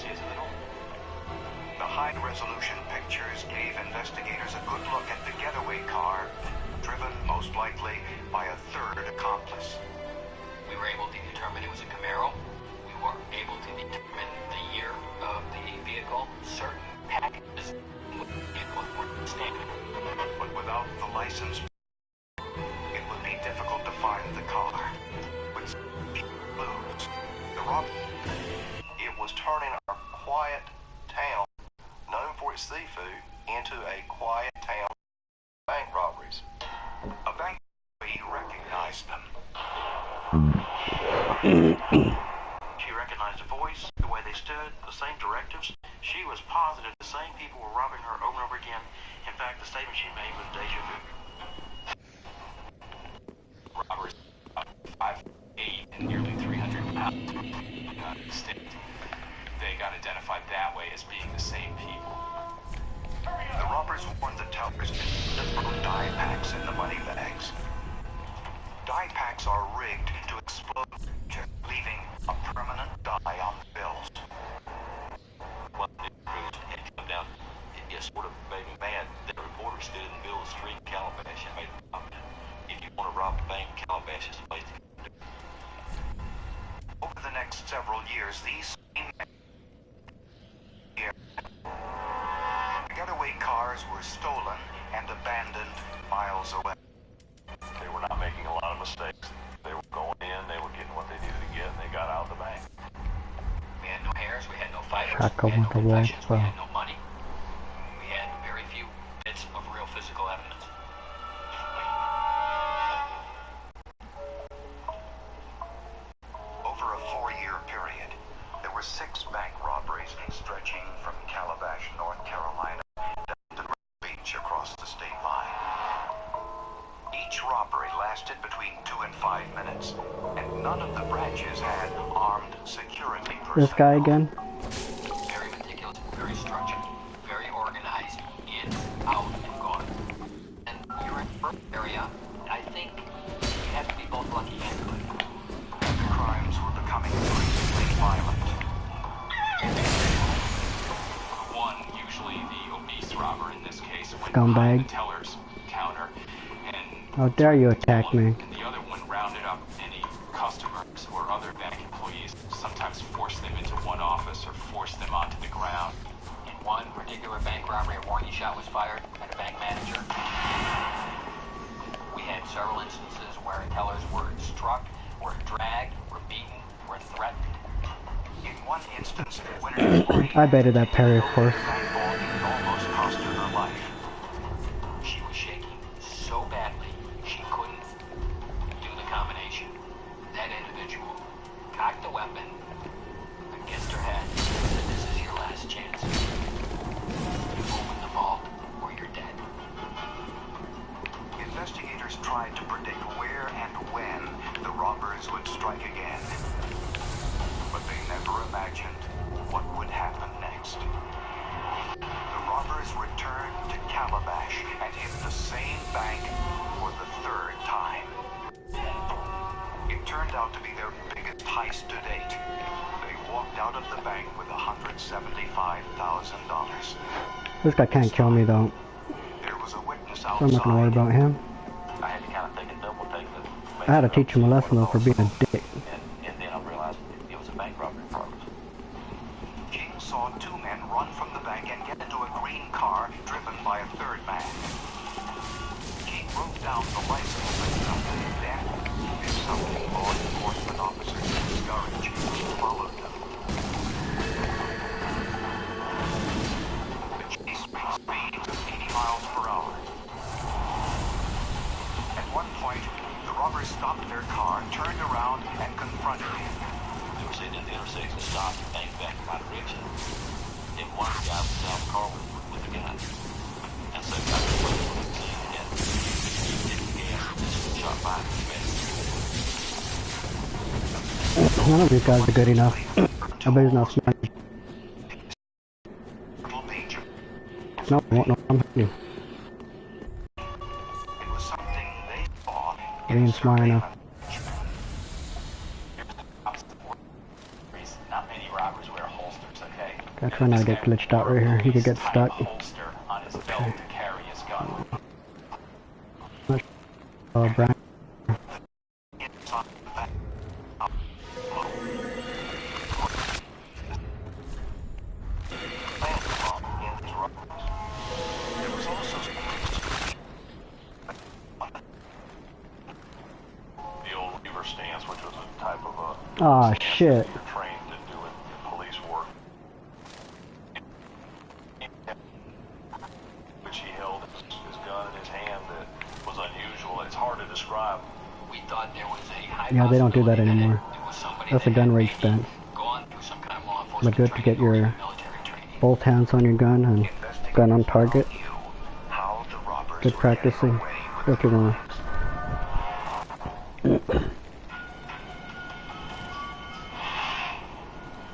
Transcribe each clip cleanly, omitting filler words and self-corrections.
see us in the middle? The high-resolution pictures gave investigators a good look at the getaway car, driven most likely by a third accomplice. We were able to determine it was a Camaro. We were able to determine the year of the vehicle. Certain packages in the vehicle were standard. But without the license, it would be difficult to find the car. With clues, it was turning our quiet town, known for its seafood, into a quiet town bank robberies. A bank employee recognized them. She recognized the voice, the way they stood, the same directives. She was positive the same people were robbing her over and over again. In fact, the statement she made was deja vu. Robbers 5'8" and nearly 300 pounds from the United States. They got identified that way as being the same people. The robbers warned the tellers to throw dye packs in the money bags. Dye packs are rigged to explode, leaving a permanent dye on the bills. Well, it had come down. It sort of made me mad. The reporter stood in the middle of the street in Calabash and made a comment. If you want to rob a bank, Calabash is the place to go. Over the next several years, these getaway cars were stolen and abandoned miles away. They were not making a lot of mistakes. They were going in, they were getting what they needed to get, and they got out of the bank. We had no hairs, we had no fibers, Shaka we had no went to walk, confessions, we had no money. We had very few bits of real physical evidence. Over a 4-year period, there were 6 bank robberies stretching from Calabash, North Carolina, down to Myrtle Beach across the state line. Each robbery lasted between 2 and 5 minutes, and none of the branches had armed security personnel. This guy again? Very meticulous, very structured, very organized, in, out, and gone. And you're in the area, I think you have to be both lucky and good. The crimes were becoming increasingly violent. One, usually the obese robber in this case, went Scumbag. behind the teller's counter, and How dare you attack me? and the other one rounded up any customers or other bank employees, sometimes forced them into one office or forced them onto the ground. In one particular bank robbery, a warning shot was fired at a bank manager. We had several instances where tellers were struck, were dragged, were beaten, were threatened. In one instance, when an employee I baited that parry, of course. it almost cost her her life. She was shaking so badly she couldn't do the combination. That individual cocked the weapon against her head and said, "This is your last chance. You open the vault or you're dead." Investigators tried to predict where and when the robbers would strike again. But they never imagined what would happen next. The robbers returned to Calabash and hit the same bank for the 3rd time. It turned out to be their biggest heist to date. They walked out of the bank with $175,000. This guy can't kill me though, There was a witness so I'm not gonna worry outside. about him. I had to kind of think a double take. I had to teach him a lesson though for being a dick. And then I realized it was a bank robbery in progress. King saw 2 men run from the bank and get into a green car driven by a 3rd man. King wrote down the license plate number. Then, if something law enforcement officers discouraged, followed them. The chase reached speeds of 80 miles per hour. At one point, the robbers stopped their car, turned around, and confronted him. They were sitting at the intersection, stopped, and banged back in my direction. And one of the guys was down the car with a gun. And so I got the way from the scene and hit the gas and just shot five in the face. None of these guys are good enough. I bet he's not smart. No, I won't know I'm hurting you. It was something they thought He ain't smart enough. Not many robbers wear holsters, okay? Gotta try not to get glitched out right here. He could get stuck. A holster on his belt to carry his gun. Oh, Brian. Inside the bank. There was also The old lever stance, which was a type of a Aw, stance shit. that you're trained to do in police work. Which he held his gun in his hand that was unusual. It's hard to describe. We thought there was a high Yeah, they don't do that possibility anymore. it was somebody That's a that gun had range maybe stance. gone through some kind of law But enforcement good to get training or your even military training. both hands on your gun and gun on target. how the robbers Good were practicing. getting away with If you wanna.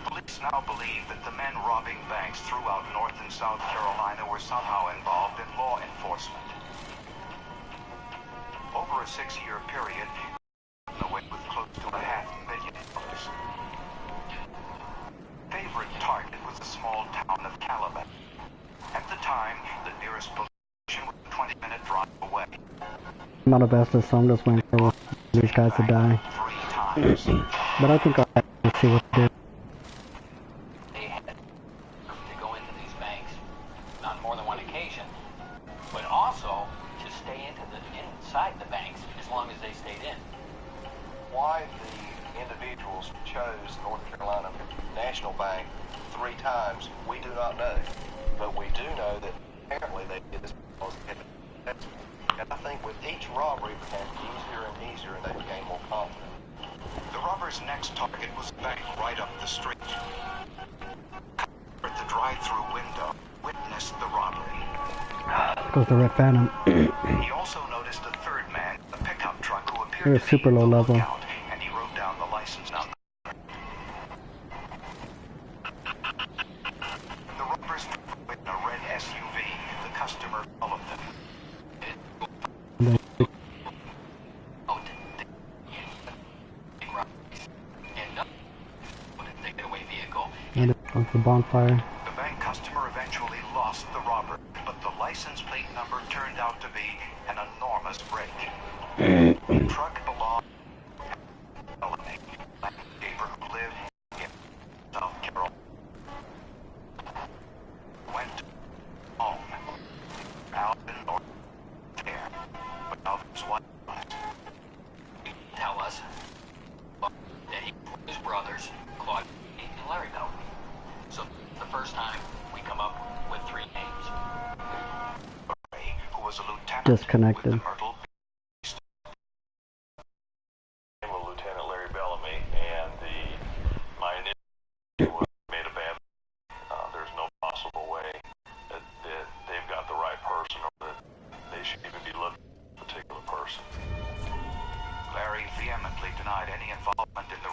Police now believe that the men robbing banks throughout North and South Carolina were somehow involved in law enforcement. Over a 6-year period, away with close to $500,000. Favorite target was the small town of Calabash. At the time, the nearest police station was a 20-minute drive away. Not the best, so I'm just waiting for these guys to die. 3 times. But I think I'll see what they do. They had to go into these banks on more than one occasion, but also to stay inside the banks as long as they stayed in. Why the individuals chose North Carolina National Bank 3 times, we do not know. But we do know that apparently they did this because and I think with each robbery it became easier and easier and they became more confident. The robber's next target was a bank right up the street. At the drive-through window, witnessed the robbery. Goes the Red Phantom. He also noticed a third man, a pickup truck who appeared They're to super be low on the level. lookout, and he wrote down the license number. The robbers drove in a red SUV. The customer followed them. Oh, and no, but a takeaway vehicle. And it was the bonfire. The bank customer eventually lost the robber, but the license plate number turned out to be an enormous break. The truck belonged to a neighbor who lived in South Carolina. Went home. Alvin or there, but Alvin's wife was. Tell us that he was his brothers, Claude and Larry Bell. So the first time we come up with 3 names. Who was a lieutenant Disconnected. with the Myrtle Name of Lieutenant Larry Bellamy, and my initial was made a bad. There's no possible way that they've got the right person, or that they should even be looking at a particular person. Larry vehemently denied any involvement in the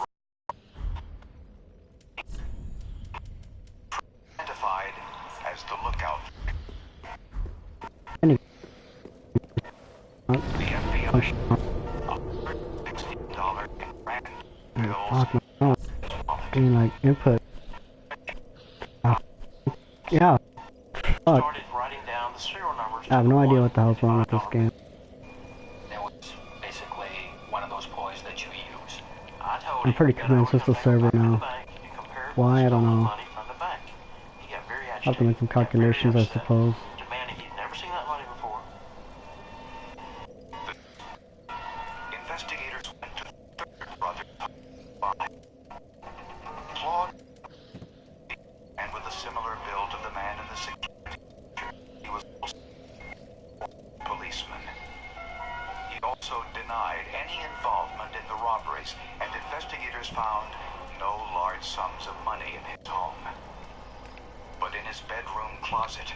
identified as the lookout. Any- The FBI offered $16 in rand bills. Fuck no. Getting like input. Yeah. Fuck. Started writing down the serial numbers. I have no idea what the hell's wrong with this game. That was basically one of those ploys that you use. I told I'm him pretty that I convinced was it's a gonna server go back to now. the bank and compare it Why, I with don't stolen know. money from the bank. He got very I'll have to agitated. make some Got very calculations, I upset, suppose. demanding he'd never seen that money before. Investigators went to the third brother, Claude, and with a similar build to the man in the security, he was also a policeman. He also denied any involvement in the robberies, and investigators found no large sums of money in his home. But in his bedroom closet,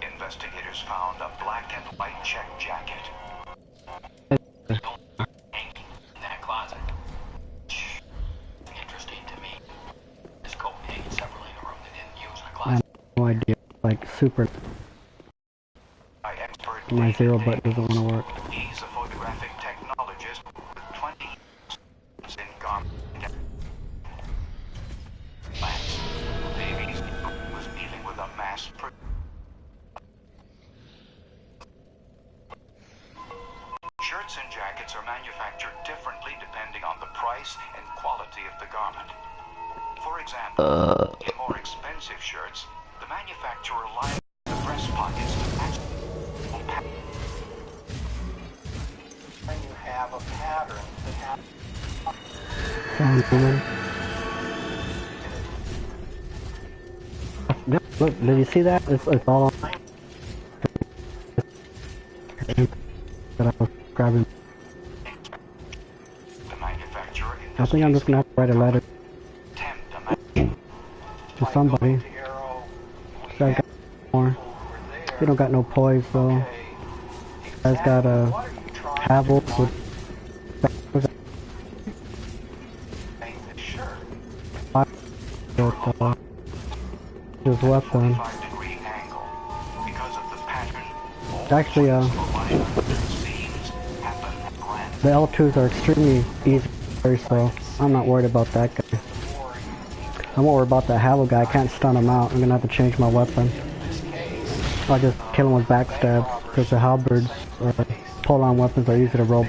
investigators found a black and white check jacket. Hanging in that closet. Interesting to me. This coat hanging separately in a room they didn't use in a I closet. have no idea. Like super. By expert My zero David button doesn't want to work. He's a photographic technologist with 20 years in garment. Babies For example, in more expensive shirts, the manufacturer lined the breast pockets to match the pattern. When you have a pattern that has Woman. Yep, look, did you see that? It's all on that I was grabbing. The manufacturer I think I'm just gonna have to write a letter to somebody. So I got more. He don't got no poise, so you guys got a Havel with his weapon. Actually, the L2s are extremely easy, so I'm not worried about that guy. I'm more worried about that Havel guy. I can't stun him out. I'm gonna have to change my weapon. I'll just kill him with backstab, because the halberds or pull-on weapons are easy to roll.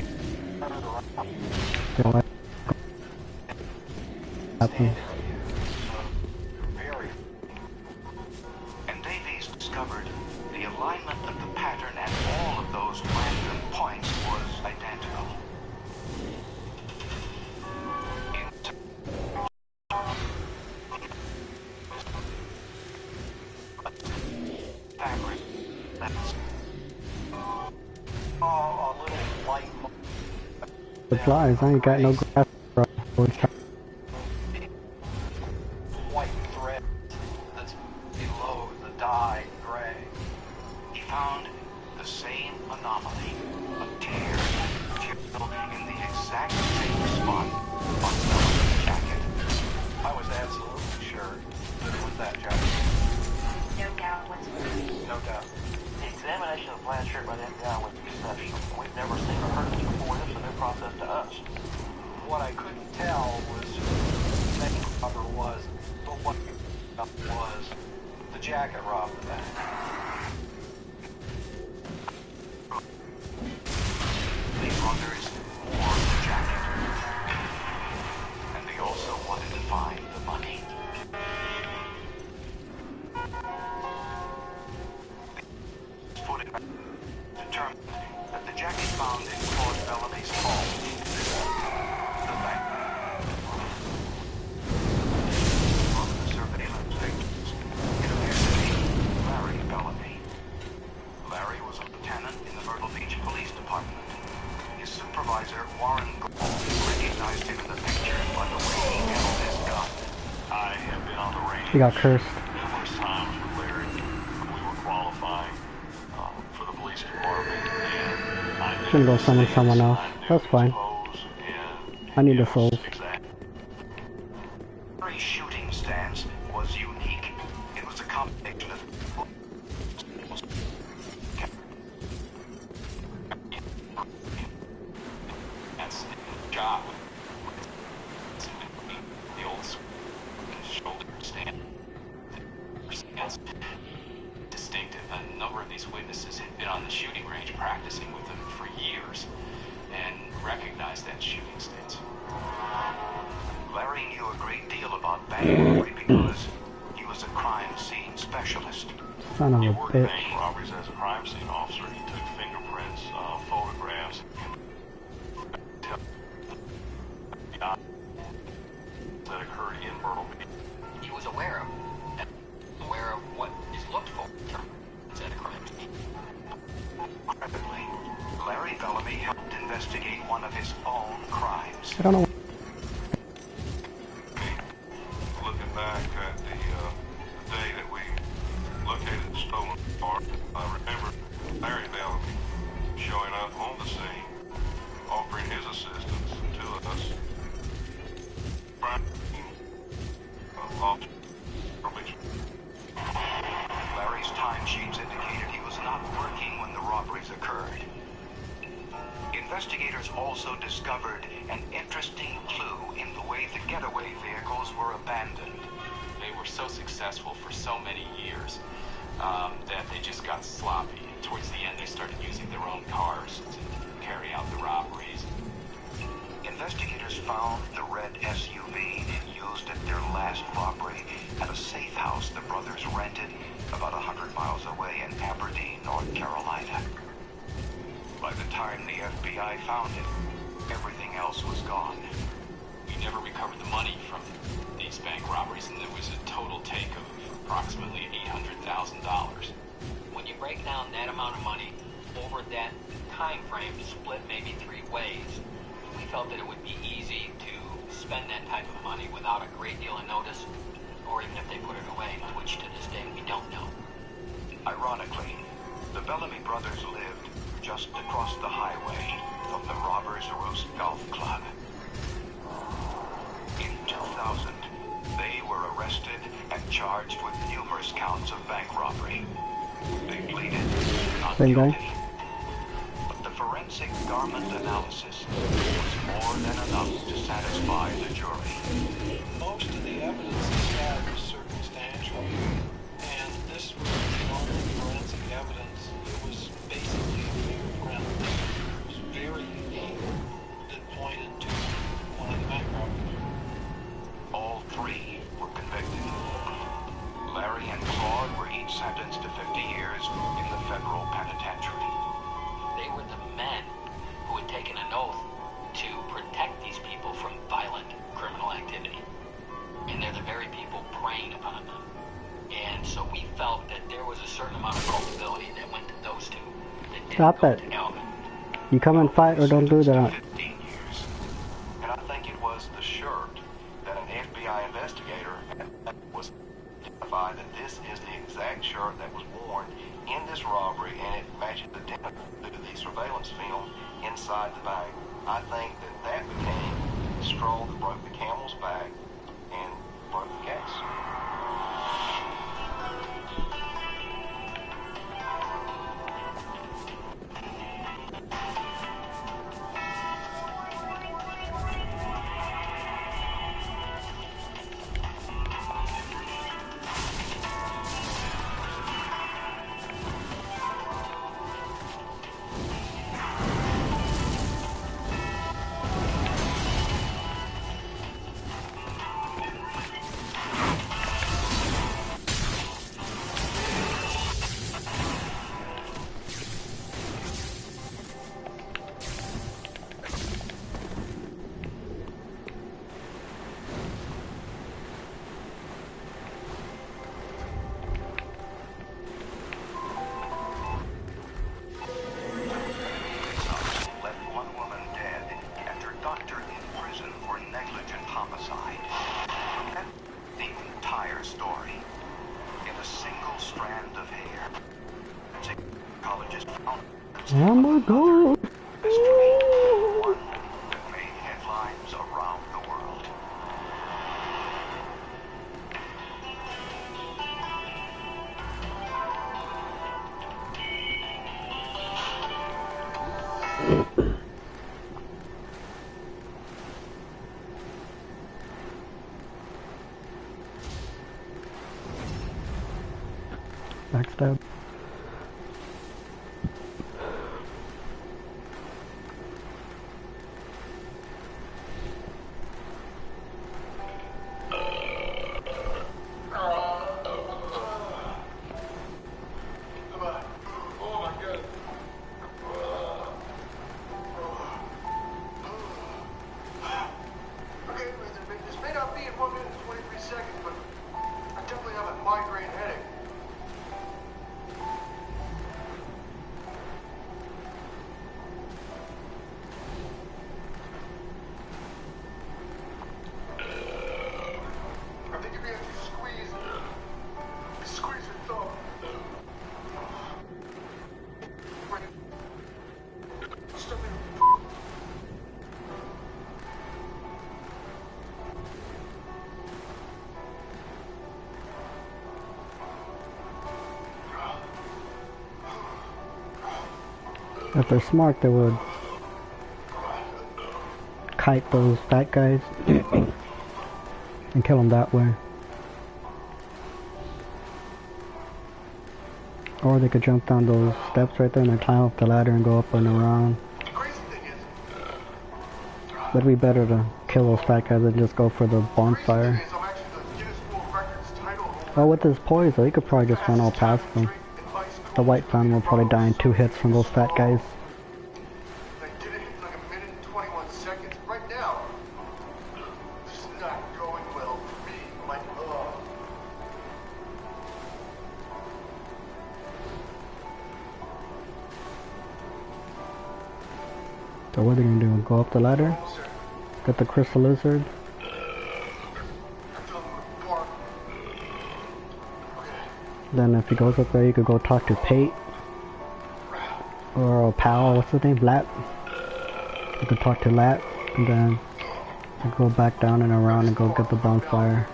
And Davies discovered the alignment of the pattern at all of those random points was identical. Fabric. That's a little light. Supplies, I ain't got no grass. White thread that's below the dyed gray. He found the same anomaly, a tear in the exact same spot on the jacket. I was absolutely sure that it was that jacket. No doubt whatsoever. No doubt. The examination of the plaid shirt by the FBI was exceptional. We've never seen or heard of this before. This is a new process to us. What I couldn't tell was who the bank robber was, but what was the jacket robbed the bank. The brothers wore the jacket, and they also wanted to find the money. Footage determined that the jacket found in Claude Bellamy's home, the bank. Among the surveillance victims, it appeared to be Larry Bellamy. Larry was a lieutenant in the Myrtle Beach Police Department. His supervisor, Warren Gould, recognized him in the picture by the way he held his gun. I have been on the range. He got cursed. Numerous times with Larry. We were qualifying for the police department, and I Shouldn't go summon someone else. That's fine. I need the souls. Larry's shooting stance was unique. It was a combination of that's the job. The old shoulder stand. That's distinctive. A number of these witnesses had been on the shooting range practicing with them for years and recognized that shooting stance. Larry knew a great deal about bank robbery because he was a crime scene specialist. Son of He a worked bitch. bank robberies as a crime scene officer. He took fingerprints, photographs. That occurred in Myrtle Beach. He was aware of what is looked for at a crime scene. Incredibly, Larry Bellamy helped investigate one of his own crimes. I don't know. Looking back at the day that we located the stolen car, I remember Larry Bellamy showing up on the scene, offering his assistance to us. Larry's timesheets indicated he was not working when the robberies occurred. Investigators also discovered an interesting clue in the way the getaway vehicles were abandoned. They were so successful for so many years that they just got sloppy. And towards the end, they started using their own cars to carry out the robberies. Investigators found the red SUV used at their last last robbery at a safe house the brothers rented about 100 miles away in Aberdeen, North Carolina. By the time the FBI found it, everything else was gone. We never recovered the money from these bank robberies, and there was a total take of approximately $800,000. When you break down that amount of money over that time frame, split maybe 3 ways, we felt that it would be easy to spend that type of money without a great deal of notice, or even if they put it away, which to this day we don't know. Ironically, the Bellamy brothers lived just across the highway from the Robbers Roost Golf Club. In 2000, they were arrested and charged with numerous counts of bank robbery. They pleaded not Same guy? guilty. But the forensic garment analysis was more than enough to satisfy the jury. Most of the evidence they had was circumstantial, and this was not forensic evidence. It was basically a fingerprint that was very unique that pointed to one of the bank robberies. All 3 were convicted. Larry and Claude were each sentenced to 50 years in the federal penitentiary. They were the men who had taken an oath to protect these people from violent criminal activity. And they're the very people preying upon them. And so we felt that there was a certain amount of culpability that went to those 2. That didn't Stop go it. to Alvin. You come and fight or don't do that. 15 years. And I think it was the shirt that an FBI investigator was identified that this is the exact shirt that was worn in this robbery, and it matches the the surveillance film inside the bank. I think that became the straw that broke the camel's back and broke the case. Oh my god. One that made headlines around the world. Backstab. If they're smart, they would kite those fat guys and kill them that way. Or they could jump down those steps right there and then climb up the ladder and go up and around. But it'd be better to kill those fat guys than just go for the bonfire. Oh, with his poise though, he could probably just run all past them. The White Phantom will probably die in 2 hits from those fat guys. I did it in like a minute and 21 seconds. Right now, this is not going well for me. So what are they gonna do? Go up the ladder? Get the crystal lizard? Then if he goes up there, you could go talk to Pate. Or Pal, what's his name? Lat. You could talk to Lat, and then you go back down and around and go get the bonfire.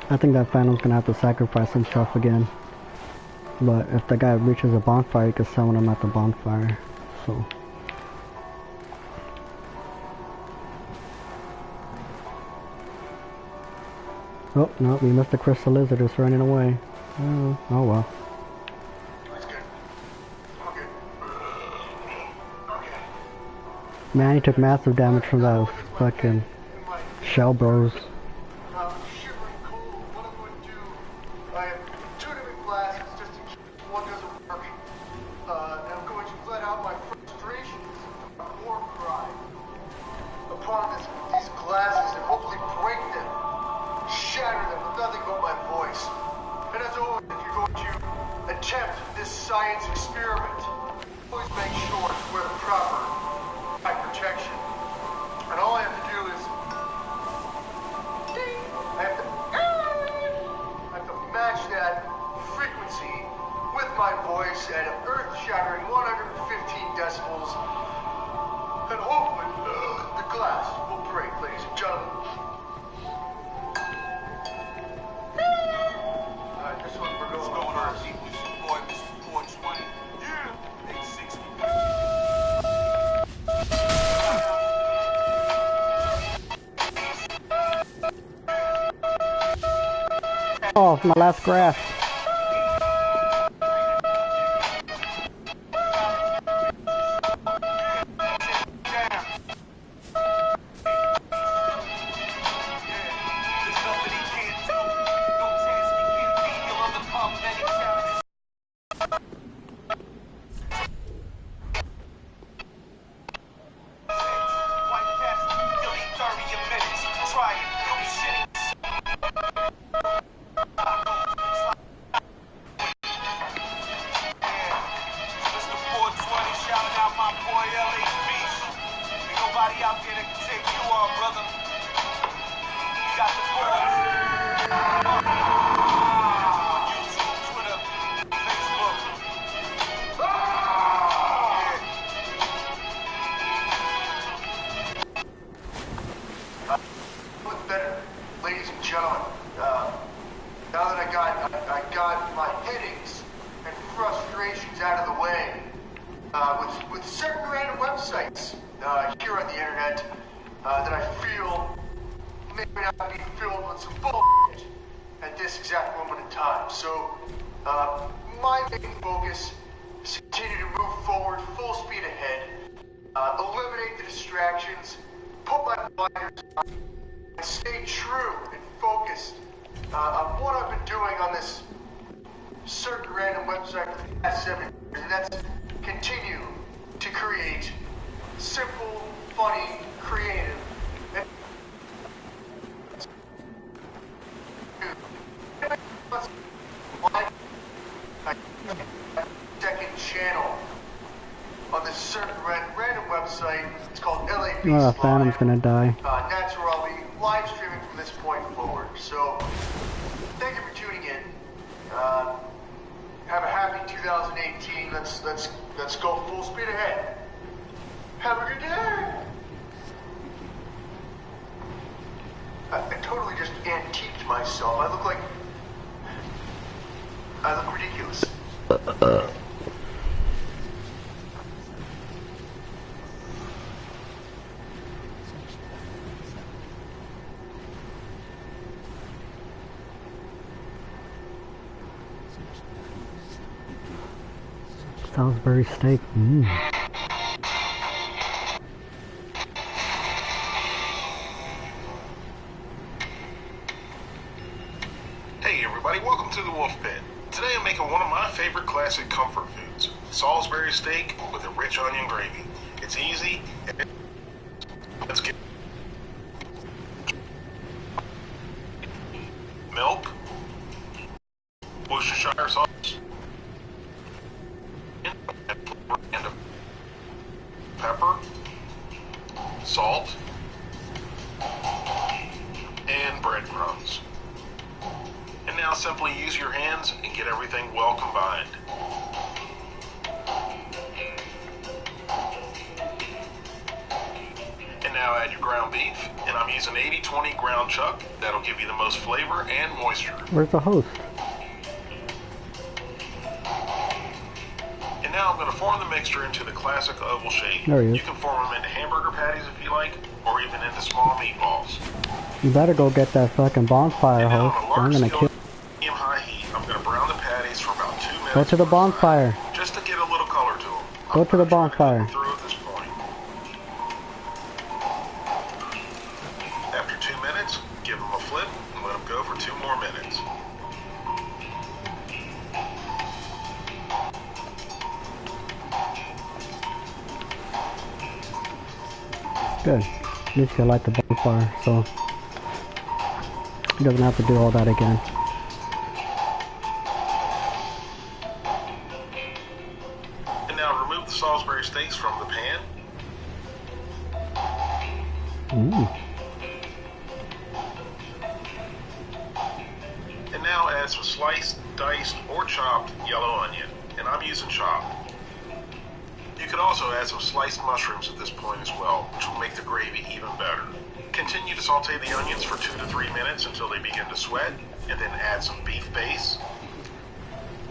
I think that Phantom's gonna have to sacrifice himself again. But if the guy reaches a bonfire, you can summon him at the bonfire. So. Oh, no, we missed the crystal lizard, it's running away. Oh well. Man, he took massive damage from those fucking shell bros. Shivering cold. What am I going to do? I have 2 different glasses just in case one doesn't work. And I'm going to let out my frustrations, a war cry, upon these glasses and hopefully break them, shatter them with nothing but my voice. And as always, if you're going to attempt this science experiment, always make sure to wear the proper eye protection. And all I have to do is I have to match that frequency with my voice at an earth-shattering 115 decibels, and hopefully the glass will break, ladies and gentlemen. Alright, this one we're going first. Boy, Mr. 420. Yeah, 860. Oh, my last grasp. Ladies and gentlemen, now that I got my headaches and frustrations out of the way, with certain random websites here on the internet that I feel may not be filled with some bullshit at this exact moment in time. So, my main focus is to continue to move forward, full speed ahead, eliminate the distractions, put my blinders on, and stay true and focused on what I've been doing on this certain random website for the past 7 years, and that's continue to create simple, funny, creative, and second channel on this certain random website. It's called LA Beast Oh, Live. Phantom's gonna die. That's where I'll be live streaming from this point forward. So, thank you for tuning in. Have a happy 2018. Let's go full speed ahead. Have a good day. I totally just antiqued myself. I look ridiculous. Salisbury steak. Hey everybody, welcome to the Wolf Pit. Today I'm making one of my favorite classic comfort foods, Salisbury steak with a rich onion gravy. It's easy. Let's get milk, Worcestershire sauce, and pepper, salt, and breadcrumbs. And now simply use your hands and get everything well combined. And now add your ground beef, and I'm using 80-20 ground chuck. That'll give you the most flavor and moisture. Where's the host? And now I'm going to form the mixture into the classic oval shape. There he is. You can form them into hamburger patties if you like, or even into small meatballs. You better go get that fucking bonfire, And now host. on a I'm large gonna kill. skillet, medium high heat, I'm going to brown the patties for about 2 minutes. Go to the per side, bonfire. just to get a little color to them. Go to the bonfire. Through at this point. After 2 minutes, give them a flip and let them go for 2 more minutes. Good. At least you light the bonfire, so he doesn't have to do all that again. And now remove the Salisbury steaks from the pan. And now add some sliced, diced, or chopped yellow onion. And I'm using chopped. You could also add some sliced mushrooms at this point as well, which will make the gravy even better. Continue to saute the onions for 2 to 3 minutes until they begin to sweat, and then add some beef base,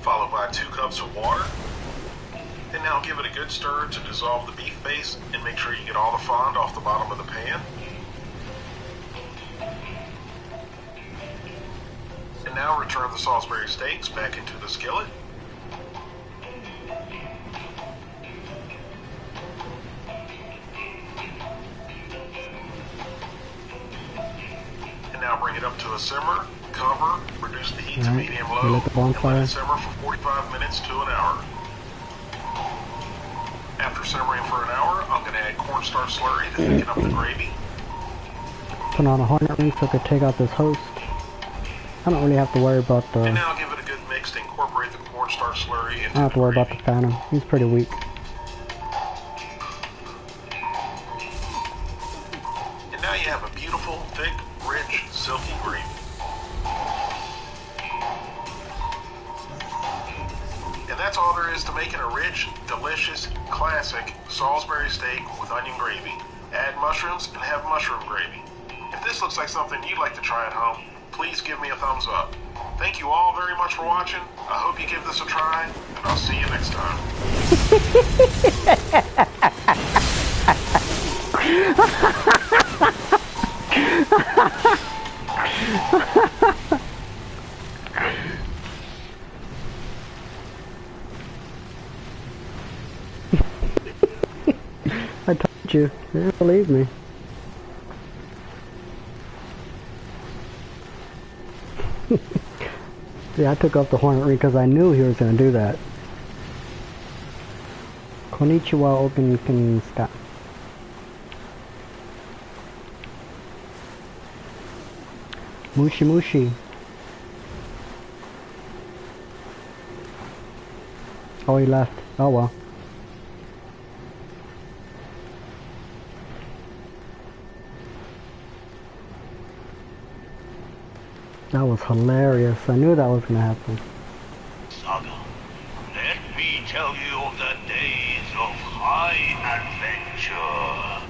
followed by 2 cups of water. And now give it a good stir to dissolve the beef base and make sure you get all the fond off the bottom of the pan. And now return the Salisbury steaks back into the skillet. And now bring it up to a simmer, cover, reduce the heat to Alright, medium we low, let the and let bonfire. it simmer for 45 minutes to an hour. After simmering for an hour, I'm going to add cornstarch slurry to thicken up the gravy. Put on a hornet ring so I could take out this host. I don't really have to worry about the. And now give it a good mix to incorporate the cornstarch slurry into I don't have to worry about the Phantom. He's pretty weak. And now you have a beautiful, thick, rich, silky gravy. And that's all there is to making a rich, delicious, classic Salisbury steak with onion gravy. Add mushrooms and have mushroom gravy. If this looks like something you'd like to try at home, please give me a thumbs up. Thank you all very much for watching. I hope you give this a try, and I'll see you next time. I told you. You didn't believe me. Yeah, I took off the hornet ring because I knew he was going to do that. Konnichiwa Ogenkinska. Mushi Mushi. Oh, he left. Oh well. That was hilarious. I knew that was going to happen. Saga, let me tell you of the days of high adventure.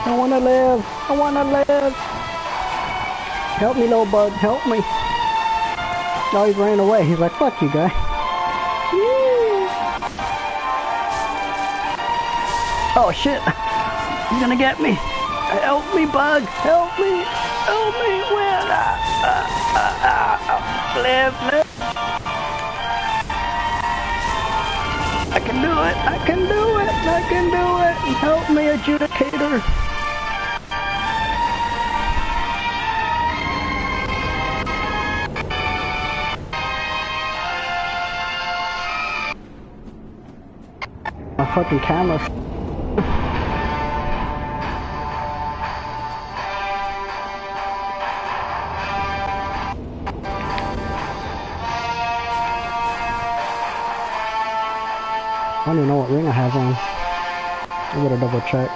I wanna live. I wanna live. Help me, little bud. Help me. Oh, he ran away. He's like, fuck you, guy. Oh, shit. He's gonna get me. Help me, bug. Help me. Help me. Where? Live. I can do it. I can do it. I can do it. Help me, adjudicator. My fucking camera. I don't even know what ring I have on. I gotta double check.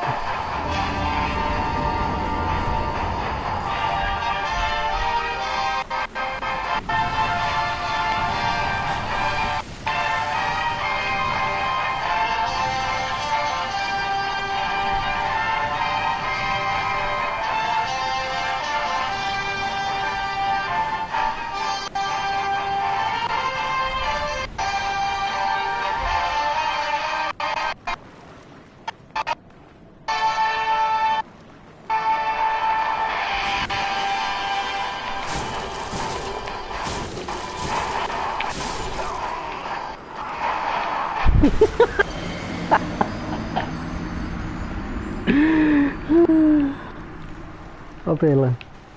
Hopefully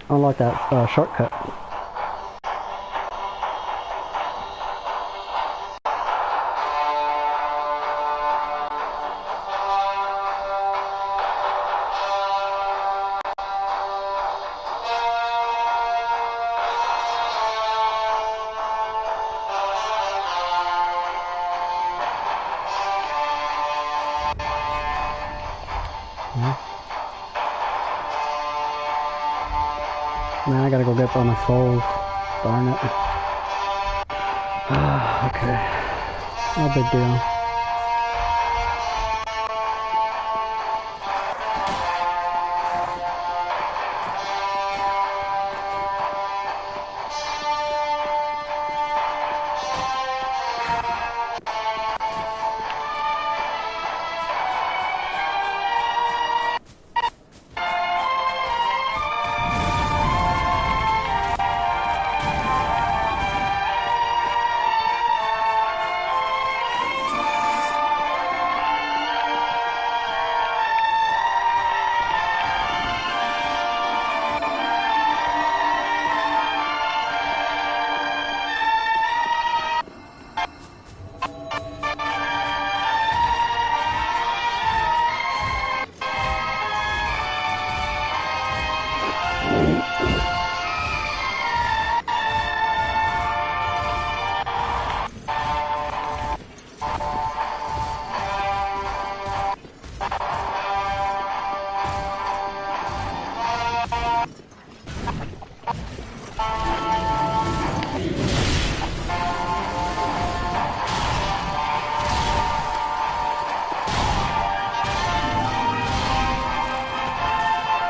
unlock that shortcut. Man, I gotta go get all my souls. Darn it. Okay. No big deal.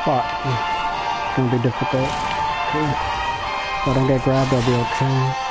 Fuck. It's gonna be difficult. If I don't get grabbed, I'll be okay.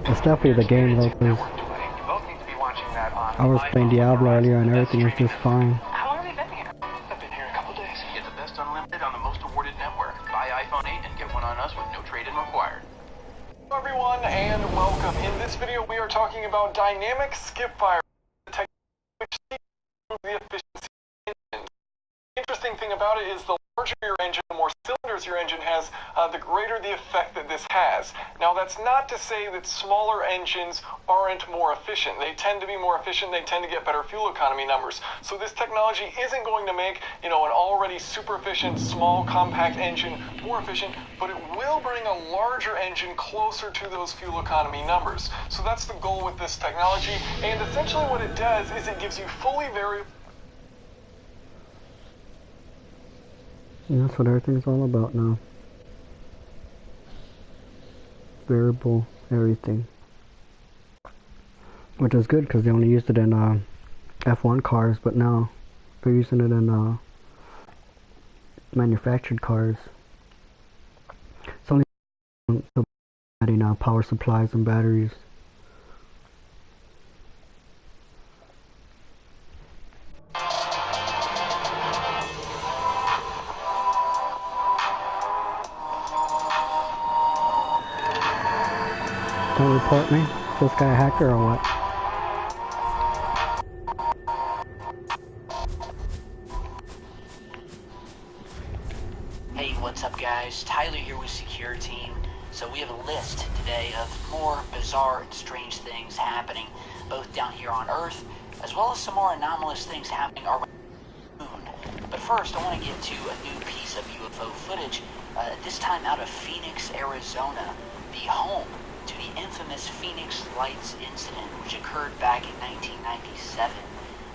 It's definitely the game though, because I was playing Diablo earlier and everything was just fine. How long have you been here? I've been here a couple days. Get the best unlimited on the most awarded network. Buy iPhone 8 and get one on us with no trade-in required. Hello everyone and welcome. In this video we are talking about dynamic skip fire, the technology which seeks to improve the efficiency of engines. The interesting thing about it is the larger your engine, the more cylinders your engine has, the greater the effect that this has. Now that's not to say that smaller engines aren't more efficient. They tend to be more efficient, they tend to get better fuel economy numbers. So this technology isn't going to make, an already super efficient, small, compact engine more efficient, but it will bring a larger engine closer to those fuel economy numbers. So that's the goal with this technology, and essentially what it does is it gives you fully variable. And that's what everything's all about now. Variable everything. Which is good because they only used it in F1 cars, but now they're using it in manufactured cars. It's only adding power supplies and batteries. Don't report me. Is this guy a hacker or what? Hey, what's up guys? Tyler here with Secure Team. So we have a list today of more bizarre and strange things happening both down here on Earth as well as some more anomalous things happening around the moon. But first I want to get to a new piece of UFO footage, this time out of Phoenix, Arizona, the home to the infamous Phoenix Lights incident which occurred back in 1997,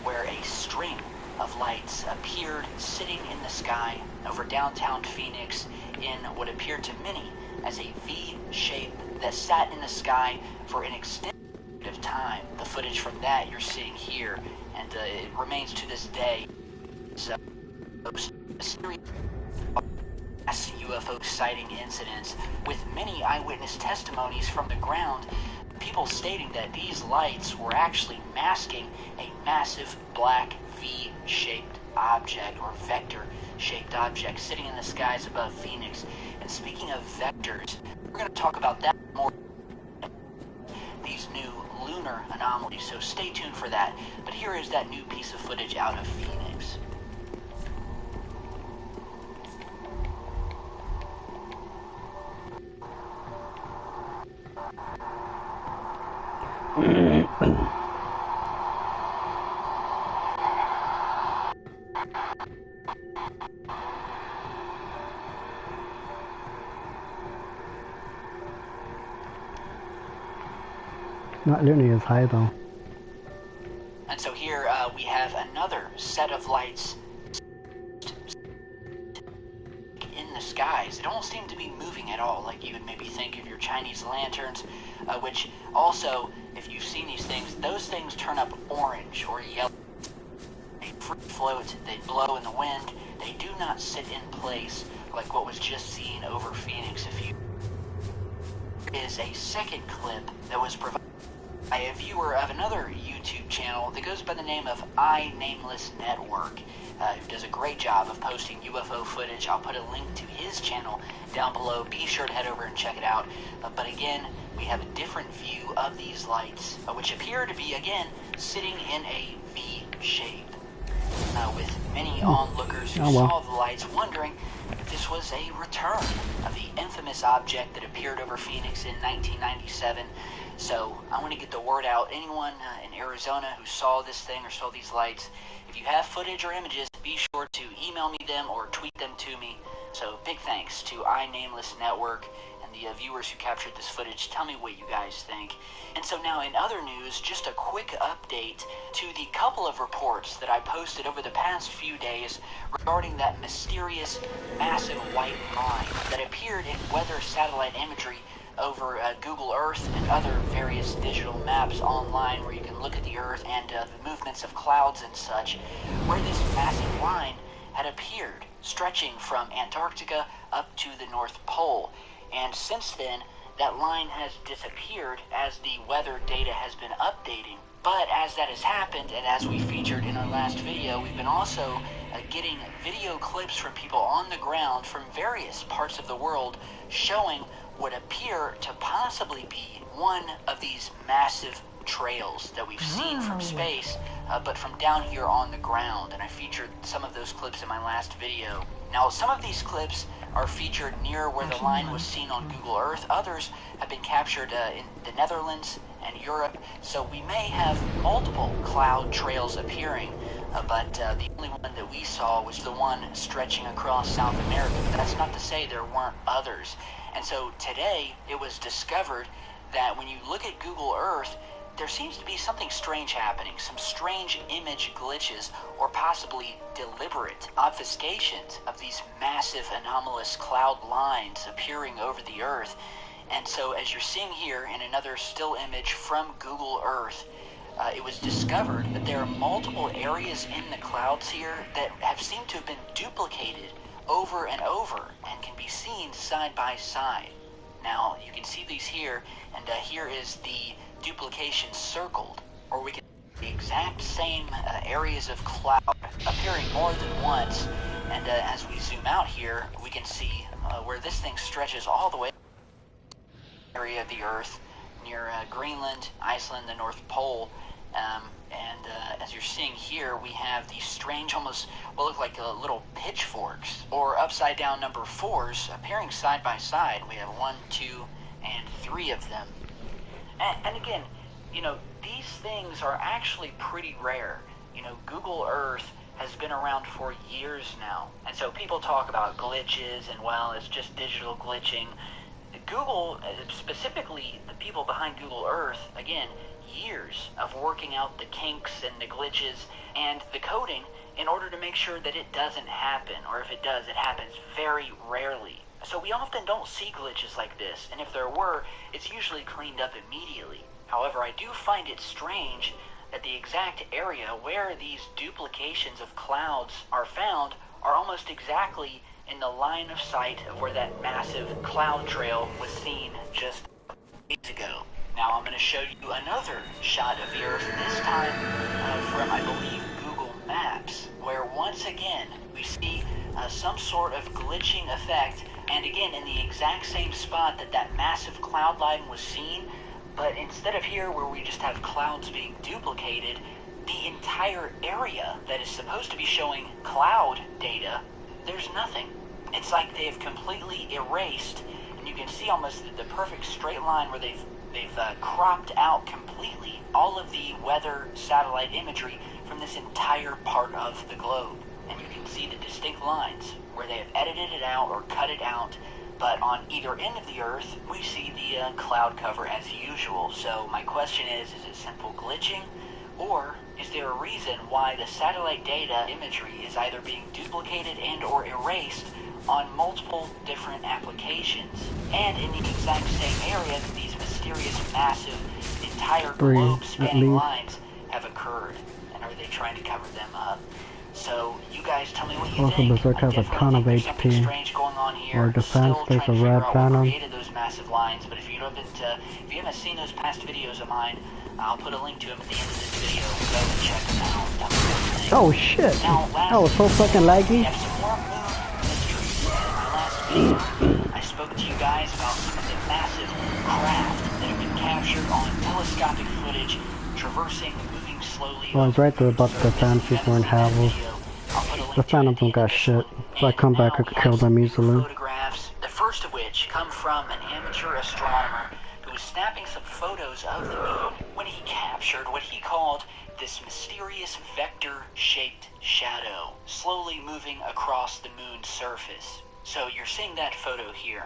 where a string of lights appeared sitting in the sky over downtown Phoenix in what appeared to many as a V shape that sat in the sky for an extended period of time. The footage from that you're seeing here, and it remains to this day. So, a series of UFO sighting incidents with many eyewitness testimonies from the ground, people stating that these lights were actually masking a massive black V-shaped object or vector-shaped object sitting in the skies above Phoenix. And speaking of vectors, we're going to talk about that more, these new lunar anomalies, so stay tuned for that. But here is that new piece of footage out of Phoenix. Not nearly as high though. And so here we have another set of lights in the skies. They don't seem to be moving at all, like you would maybe think of your Chinese lanterns, which also, if you've seen these things, those things turn up orange or yellow. They float, they blow in the wind, they do not sit in place like what was just seen over Phoenix. There is a second clip that was provided by a viewer of another YouTube channel that goes by the name of iNameless Network, who does a great job of posting UFO footage. I'll put a link to his channel down below. Be sure to head over and check it out. But again, we have a different view of these lights, which appear to be, again, sitting in a V shape, with many onlookers who saw the lights wondering if this was a return of the infamous object that appeared over Phoenix in 1997. So I want to get the word out. Anyone in Arizona who saw this thing or saw these lights, if you have footage or images, be sure to email me them or tweet them to me. So big thanks to iNameless Network and the viewers who captured this footage. Tell me what you guys think. And so now in other news, just a quick update to the couple of reports that I posted over the past few days regarding that mysterious massive white line that appeared in weather satellite imagery over Google Earth and other various digital maps online where you can look at the Earth and the movements of clouds and such, where this massive line had appeared, stretching from Antarctica up to the North Pole. And since then, that line has disappeared as the weather data has been updating. But as that has happened, and as we featured in our last video, we've been also getting video clips from people on the ground from various parts of the world showing would appear to possibly be one of these massive trails that we've seen from space, but from down here on the ground, and I featured some of those clips in my last video. Now, some of these clips are featured near where the line was seen on Google Earth. Others have been captured in the Netherlands and Europe, so we may have multiple cloud trails appearing, but the only one that we saw was the one stretching across South America. But that's not to say there weren't others. And so today it was discovered that when you look at Google Earth, there seems to be something strange happening, some strange image glitches, or possibly deliberate obfuscations of these massive anomalous cloud lines appearing over the Earth. And so as you're seeing here in another still image from Google Earth, it was discovered that there are multiple areas in the clouds here that have seemed to have been duplicated over and over and can be seen side by side. Now, you can see these here, and here is the duplication circled, or we can see the exact same areas of cloud appearing more than once. And as we zoom out here, we can see where this thing stretches all the way area of the Earth near Greenland, Iceland, the North Pole. As you're seeing here, we have these strange, almost what look like little pitchforks or upside down number 4s appearing side by side. We have 1, 2, and 3 of them. And again, you know, these things are actually pretty rare. You know, Google Earth has been around for years now, and so people talk about glitches and, well, it's just digital glitching. Google, specifically the people behind Google Earth, again, years of working out the kinks and the glitches and the coding in order to make sure that it doesn't happen, or if it does, it happens very rarely. So we often don't see glitches like this, and if there were, it's usually cleaned up immediately. However, I do find it strange that the exact area where these duplications of clouds are found are almost exactly in the line of sight of where that massive cloud trail was seen just days ago. Now I'm going to show you another shot of the Earth, this time from, I believe, Google Maps, where once again we see some sort of glitching effect, and again in the exact same spot that that massive cloud line was seen, but instead of here where we just have clouds being duplicated, the entire area that is supposed to be showing cloud data, there's nothing. It's like they've completely erased, and you can see almost the perfect straight line where they've cropped out completely all of the weather satellite imagery from this entire part of the globe. And you can see the distinct lines where they have edited it out or cut it out, but on either end of the Earth, we see the cloud cover as usual. So my question is it simple glitching, or is there a reason why the satellite data imagery is either being duplicated and or erased on multiple different applications, and in the exact same area that these mysterious, massive, entire globe-spanning lines have occurred? And are they trying to cover them up? So, you guys tell me what you think. Berserk has a ton of HP. Or defense, there's a red venom. Created those massive lines, but if you haven't seen those past videos of mine, I'll put a link to them at the end of this video. Go and check them out. Tell me what you think. Oh shit! That was so fucking laggy. We have some more moon mysteries. In my last video, I spoke to you guys about some of the massive craft that have been captured on telescopic footage, traversing, moving slowly. Well, I was right there about the fancies weren't Havels. The Phantoms don't got shit. If I come back, I could kill them easily. Photographs, the first of which come from an amateur astronomer who was snapping some photos of the moon when he captured what he called this mysterious vector-shaped shadow slowly moving across the moon's surface. So you're seeing that photo here.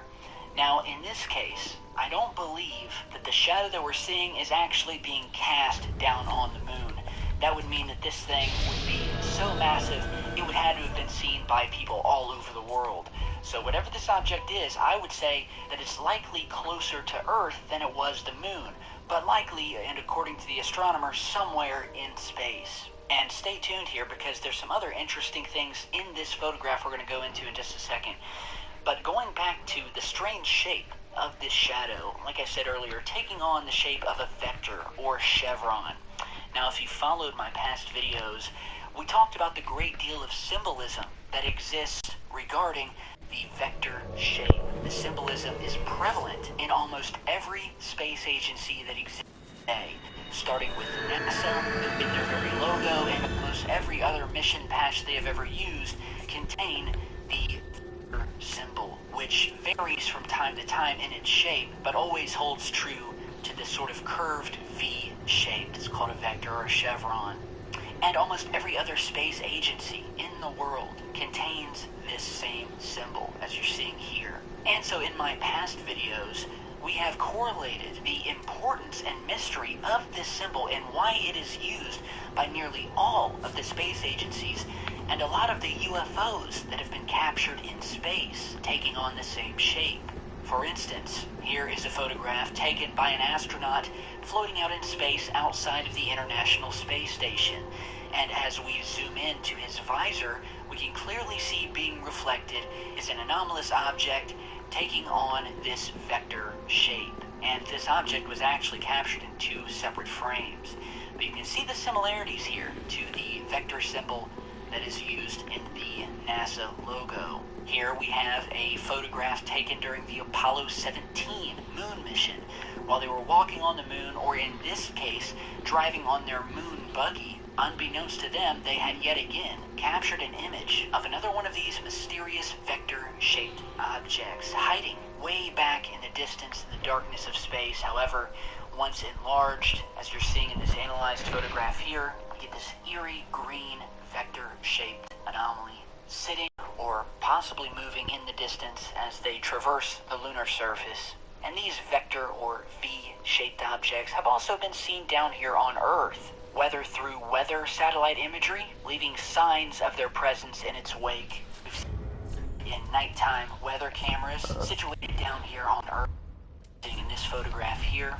Now, in this case, I don't believe that the shadow that we're seeing is actually being cast down on the moon. That would mean that this thing would be so massive, it would have to have been seen by people all over the world. So whatever this object is, I would say that it's likely closer to Earth than it was the moon, but likely, and according to the astronomer, somewhere in space. And stay tuned here because there's some other interesting things in this photograph we're going to go into in just a second. But going back to the strange shape of this shadow, like I said earlier, taking on the shape of a vector or chevron. Now, if you followed my past videos, we talked about the great deal of symbolism that exists regarding the vector shape. The symbolism is prevalent in almost every space agency that exists today, starting with NASA, in their very logo, and almost every other mission patch they have ever used contain the vector symbol, which varies from time to time in its shape, but always holds true to this sort of curved V shape. It's called a vector or a chevron. And almost every other space agency in the world contains this same symbol, as you're seeing here. And so in my past videos, we have correlated the importance and mystery of this symbol and why it is used by nearly all of the space agencies and a lot of the UFOs that have been captured in space, taking on the same shape. For instance, here is a photograph taken by an astronaut floating out in space outside of the International Space Station. And as we zoom in to his visor, we can clearly see being reflected is an anomalous object taking on this vector shape. And this object was actually captured in 2 separate frames. But you can see the similarities here to the vector symbol that is used in the NASA logo. Here we have a photograph taken during the Apollo 17 moon mission while they were walking on the moon, or in this case, driving on their moon buggy. Unbeknownst to them, they had yet again captured an image of another one of these mysterious vector-shaped objects hiding way back in the distance in the darkness of space. However, once enlarged, as you're seeing in this analyzed photograph here, we get this eerie green vector-shaped anomaly sitting or possibly moving in the distance as they traverse the lunar surface. And these vector or V-shaped objects have also been seen down here on Earth, whether through weather satellite imagery, leaving signs of their presence in its wake. We've seen in nighttime weather cameras situated down here on Earth. In this photograph here,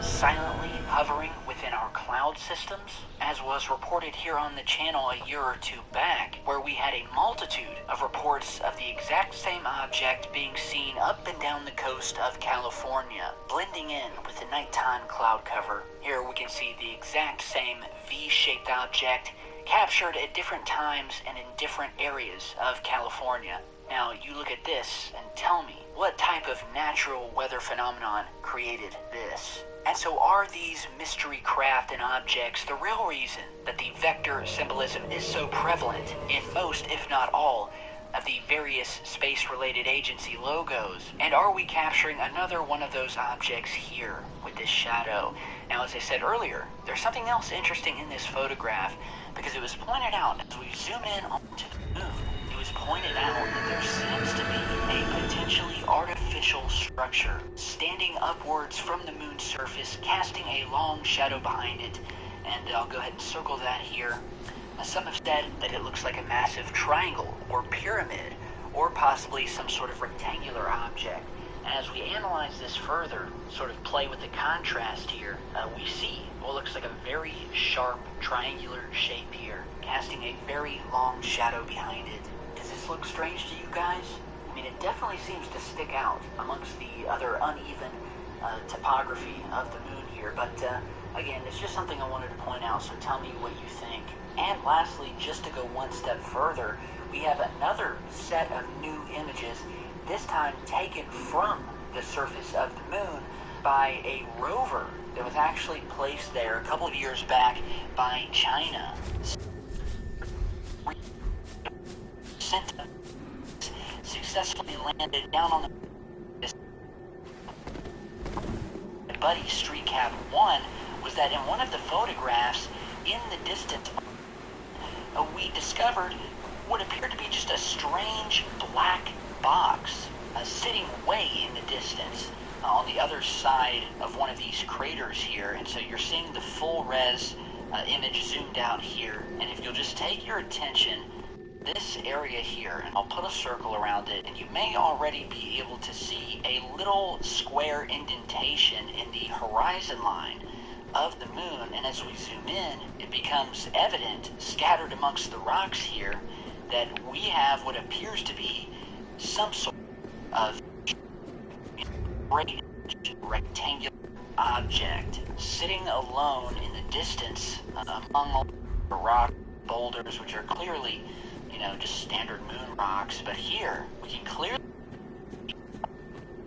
silently hovering within our cloud systems, as was reported here on the channel a year or 2 back, where we had a multitude of reports of the exact same object being seen up and down the coast of California, blending in with the nighttime cloud cover. Here we can see the exact same V-shaped object captured at different times and in different areas of California. Now, you look at this and tell me, what type of natural weather phenomenon created this? And so are these mystery craft and objects the real reason that the vector symbolism is so prevalent in most, if not all, of the various space-related agency logos? And are we capturing another one of those objects here with this shadow? Now, as I said earlier, there's something else interesting in this photograph, because it was pointed out as we zoom in onto the moon. It was pointed out that there seems to be a potentially artificial structure standing upwards from the moon's surface, casting a long shadow behind it. And I'll go ahead and circle that here. Some have said that it looks like a massive triangle or pyramid, or possibly some sort of rectangular object. And as we analyze this further, sort of play with the contrast here, we see what looks like a very sharp triangular shape here, casting a very long shadow behind it. Does this look strange to you guys? I mean, it definitely seems to stick out amongst the other uneven topography of the moon here, but again, it's just something I wanted to point out, so tell me what you think. And lastly, just to go one step further, we have another set of new images, this time taken from the surface of the moon by a rover that was actually placed there a couple of years back by China. Successfully landed down on the Buddy StreetCap 1 was that in one of the photographs in the distance we discovered what appeared to be just a strange black box sitting way in the distance on the other side of one of these craters here. And so you're seeing the full res image zoomed out here, and if you'll just take your attention, this area here, and I'll put a circle around it, and you may already be able to see a little square indentation in the horizon line of the moon. And as we zoom in, it becomes evident, scattered amongst the rocks here, that we have what appears to be some sort of rectangular object sitting alone in the distance among the rock boulders, which are clearly, you know, just standard moon rocks. But here, we can clearly,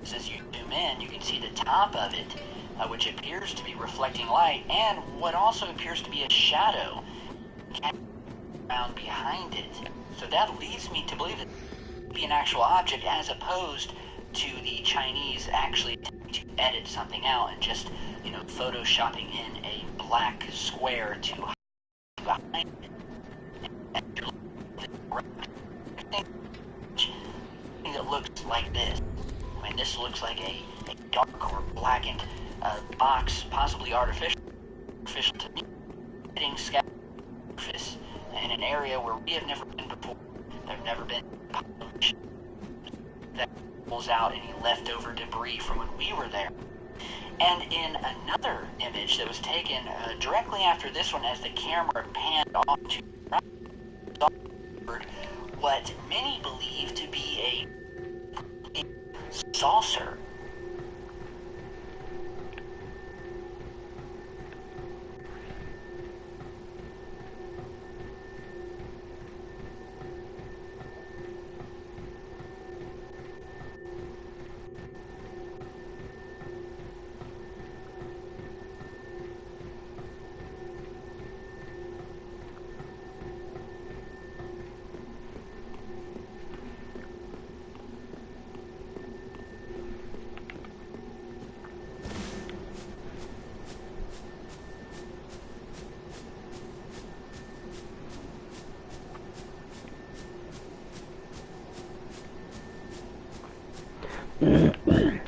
as you zoom in, you can see the top of it, which appears to be reflecting light, and what also appears to be a shadow around behind it. So that leads me to believe that it could be an actual object, as opposed to the Chinese actually attempting to edit something out and just, you know, photoshopping in a black square to hide behind it. That looks like this. I mean, this looks like a dark or blackened box, possibly artificial to me, hitting surface in an area where we have never been before. There have never been population that pulls out any leftover debris from when we were there. And in another image that was taken directly after this one, as the camera panned off to what many believe to be a saucer.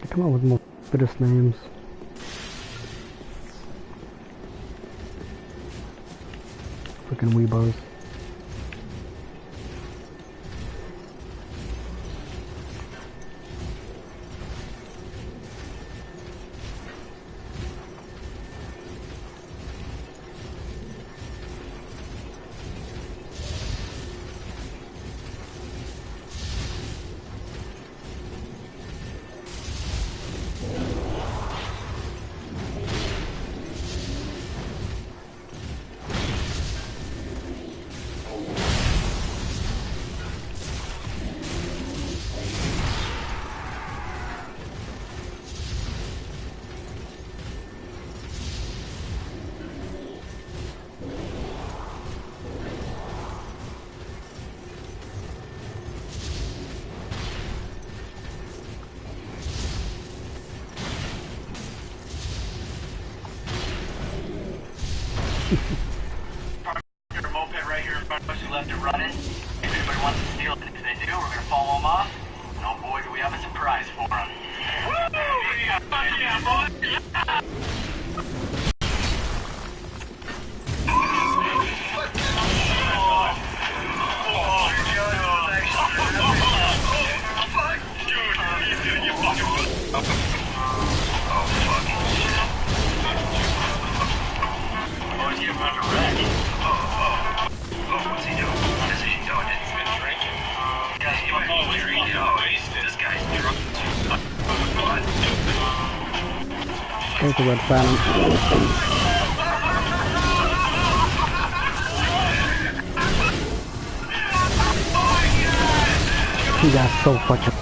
Come on with more Buddhist names. Freaking weebos. Your moped right here in front of us, you left it running. If anybody wants to steal it, if they do, we're gonna follow them off. And oh boy, do we have a surprise for them. Woo! Yeah, fuck yeah, boy! Yeah! There's the red silence. You guys so fucking.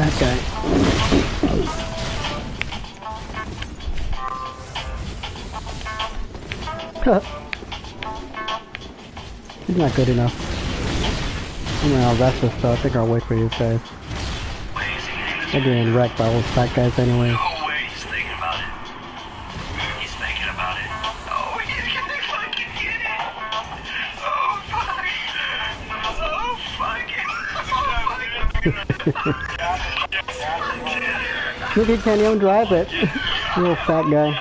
fat guy. He's not good enough. I'm gonna rest this though. I think I'll wait for you guys. They're getting wrecked by all those fat guys anyway. No way, he's thinking about it. He's thinking about it. Oh, he's gonna fucking get it. Oh, fuck. Oh, fuck. Look, he can't even drive it. Little fat guy.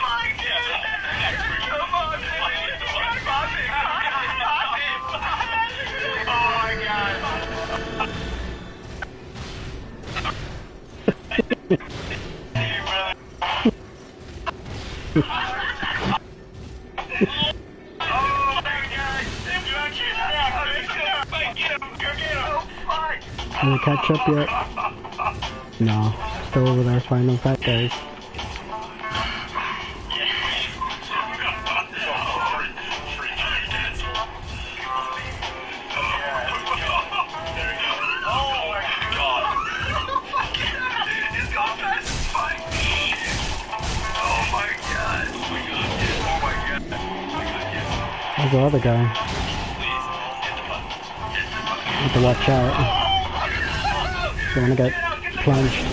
Can we catch up yet? No. Still over there fighting them fat guys. There's the other guy. Have to watch out. Don't wanna get plunged.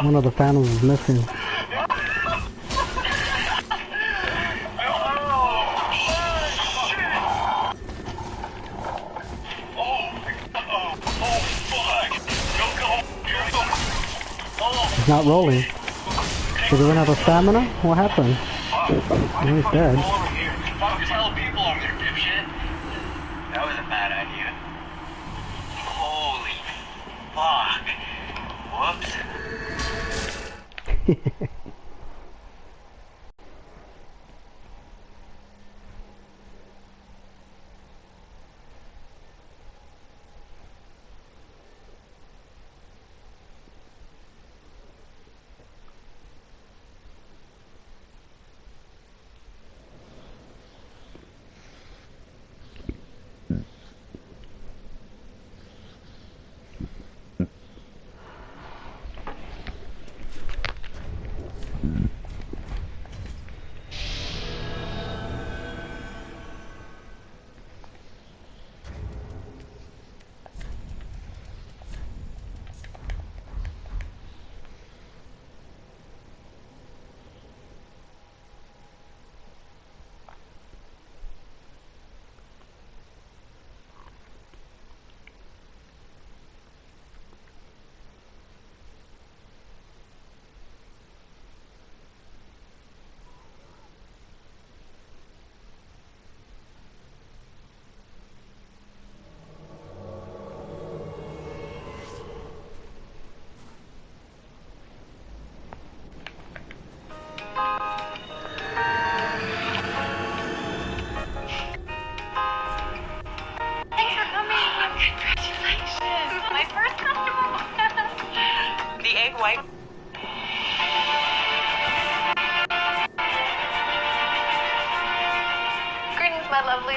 One of the panels is missing. He's not rolling. Did he run out of stamina? What happened? He's dead. Tell people over there, dipshit. That was a bad idea. Holy fuck. Whoops.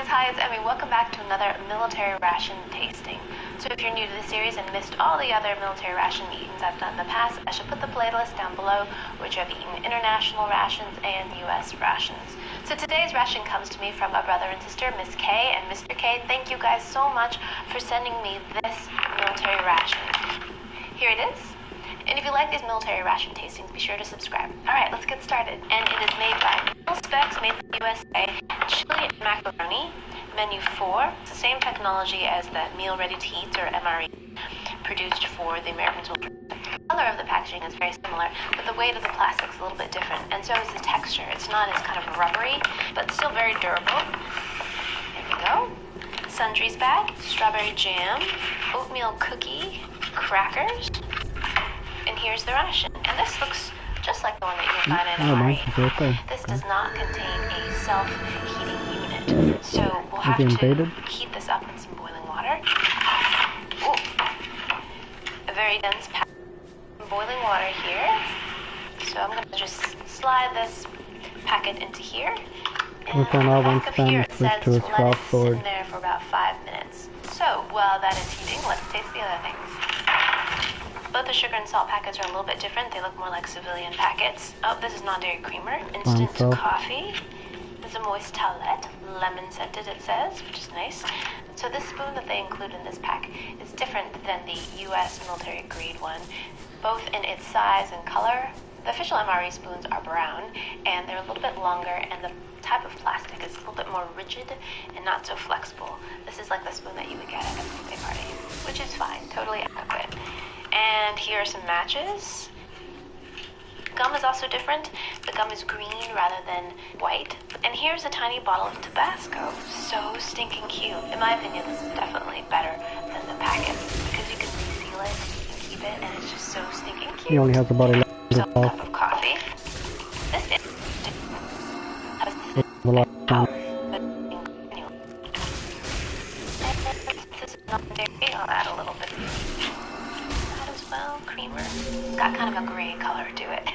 Hi, it's Emmy. Welcome back to another military ration tasting. So if you're new to the series and missed all the other military ration eatings I've done in the past, I shall put the playlist down below, which I've eaten international rations and U.S. rations. So today's ration comes to me from a brother and sister, Miss K and Mr. K. Thank you guys so much for sending me this military ration. Here it is. And if you like these military ration tastings, be sure to subscribe. Alright, let's get started. And it is made by Meal Specs, made in the USA, chili and macaroni, menu 4. It's the same technology as the Meal Ready to Eat, or MRE, produced for the American soldier. The color of the packaging is very similar, but the weight of the plastic is a little bit different, and so is the texture. It's not as kind of rubbery, but still very durable. There we go. Sundries bag, strawberry jam, oatmeal cookie, crackers, and here's the ration. And this looks just like the one that you can find in MRE. This does not contain a self-heating unit, so we'll have to heat this up in some boiling water. Ooh. A very dense pack of boiling water here. So I'm going to just slide this packet into here. And on our one back up here it says to let it sit in there for about 5 minutes. So, while that is heating, let's taste the other things. Both the sugar and salt packets are a little bit different. They look more like civilian packets. Oh, this is non-dairy creamer. Instant coffee. There's a moist towelette. Lemon scented, it says, which is nice. So this spoon that they include in this pack is different than the U.S. military grade one, both in its size and color. The official MRE spoons are brown, and they're a little bit longer, and the type of plastic is a little bit more rigid and not so flexible. This is like the spoon that you would get at a birthday party, which is fine, totally adequate. And here are some matches. Gum is also different. The gum is green rather than white. And here's a tiny bottle of Tabasco. So stinking cute. In my opinion, this is definitely better than the packets because you can reseal it, you can keep it, and it's just so stinking cute. He only has about 11 So a cup of coffee. This is a lot of time. This is non-dairy. I'll add a little bit of that as well. Creamer. It's got kind of a gray color to it.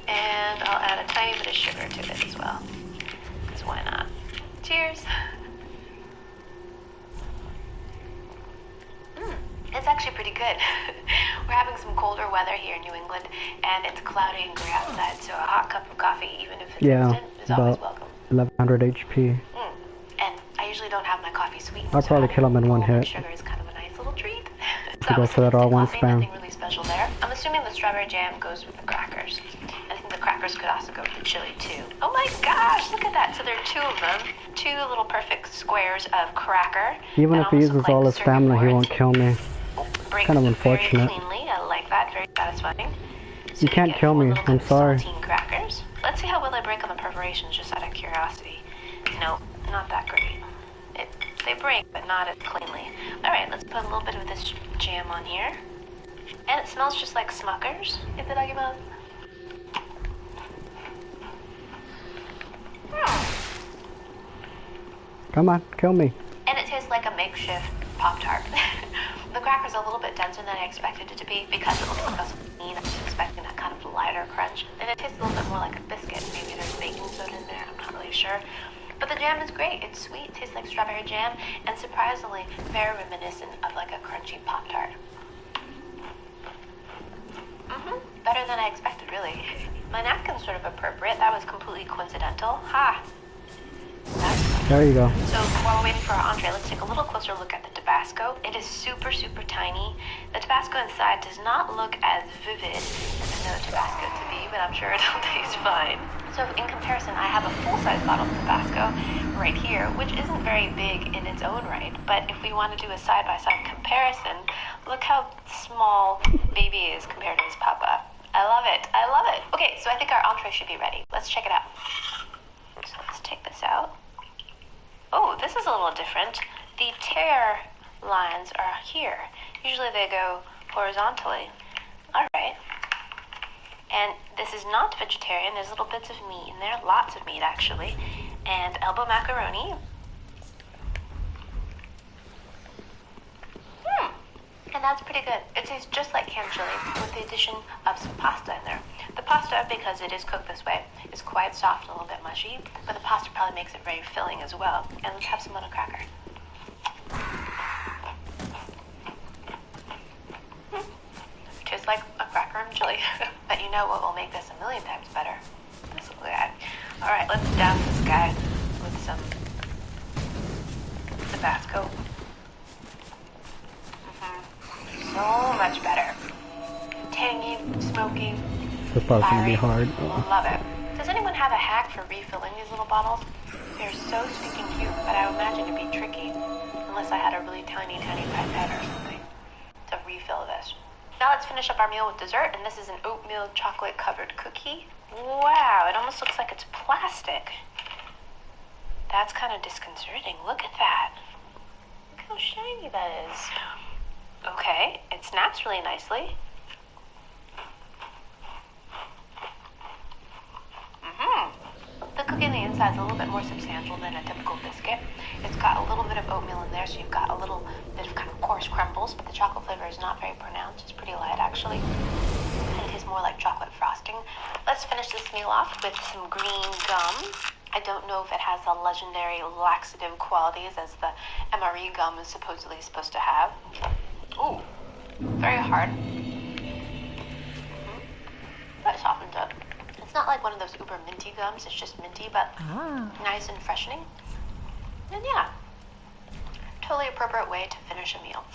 And I'll add a tiny bit of sugar to it as well. Because why not? Cheers! It's actually pretty good. We're having some colder weather here in New England, and it's cloudy and gray outside, so a hot cup of coffee, even if it's instant, is always welcome. 1100 HP. And I usually don't have my coffee sweetened. I'll probably kill him in one hit. Sugar is kind of a nice little treat. To go for that all-one spam. Nothing really special there. I'm assuming the strawberry jam goes with the crackers. I think the crackers could also go with the chili too. Oh my gosh, look at that. So there are two of them. Two little perfect squares of cracker. Even if he uses all his stamina, he won't kill me. Kind of unfortunate. Very cleanly. I like that. Very satisfying. So you can't kill me. I'm sorry. Saltine crackers. Let's see how well I break on the perforations, just out of curiosity. No, not that great. They break, but not as cleanly. Alright, let's put a little bit of this jam on here. And it smells just like Smuckers, if it like your mouth. Come on, kill me. And it tastes like a makeshift Pop-Tart. The cracker's a little bit denser than I expected it to be because it looks like a lean. I was expecting that kind of lighter crunch. And it tastes a little bit more like a biscuit. Maybe there's baking soda in there, I'm not really sure. But the jam is great. It's sweet, it tastes like strawberry jam, and surprisingly very reminiscent of like a crunchy Pop-Tart. Better than I expected, really. My napkin's sort of appropriate. That was completely coincidental. Ha! There you go. So while we're waiting for our entree, let's take a little closer look at the Tabasco. It is super, super tiny. The Tabasco inside does not look as vivid as I know Tabasco to be, but I'm sure it'll taste fine. So in comparison, I have a full-size bottle of Tabasco right here, which isn't very big in its own right, but if we want to do a side-by-side comparison, look how small baby is compared to his papa. I love it. I love it. Okay, so I think our entree should be ready. Let's check it out. So let's take this out. Oh, this is a little different. The tear lines are here. Usually they go horizontally. All right. And this is not vegetarian. There's little bits of meat in there. Lots of meat, actually. And elbow macaroni. And that's pretty good. It tastes just like canned chili with the addition of some pasta in there. The pasta, because it is cooked this way, is quite soft and a little bit mushy, but the pasta probably makes it very filling as well. And let's have some little cracker. Tastes like a cracker and chili. But you know what will make this a million times better? This little guy. Alright, let's douse this guy with some Tabasco. So much better. Tangy, smoky. This part's gonna be hard. Love it. Does anyone have a hack for refilling these little bottles? They're so stinking cute, but I imagine it'd be tricky unless I had a really tiny, tiny pipette or something to refill this. Now let's finish up our meal with dessert, and this is an oatmeal chocolate covered cookie. Wow, it almost looks like it's plastic. That's kind of disconcerting. Look at that. Look how shiny that is. Okay, it snaps really nicely. The cookie on the inside is a little bit more substantial than a typical biscuit. It's got a little bit of oatmeal in there, so you've got a little bit of kind of coarse crumbles, but the chocolate flavor is not very pronounced. It's pretty light, actually. And it tastes more like chocolate frosting. Let's finish this meal off with some green gum. I don't know if it has the legendary laxative qualities as the MRE gum is supposedly supposed to have. Ooh, very hard. But it softens up. It's not like one of those uber minty gums, it's just minty, but nice and freshening. And yeah, totally appropriate way to finish a meal.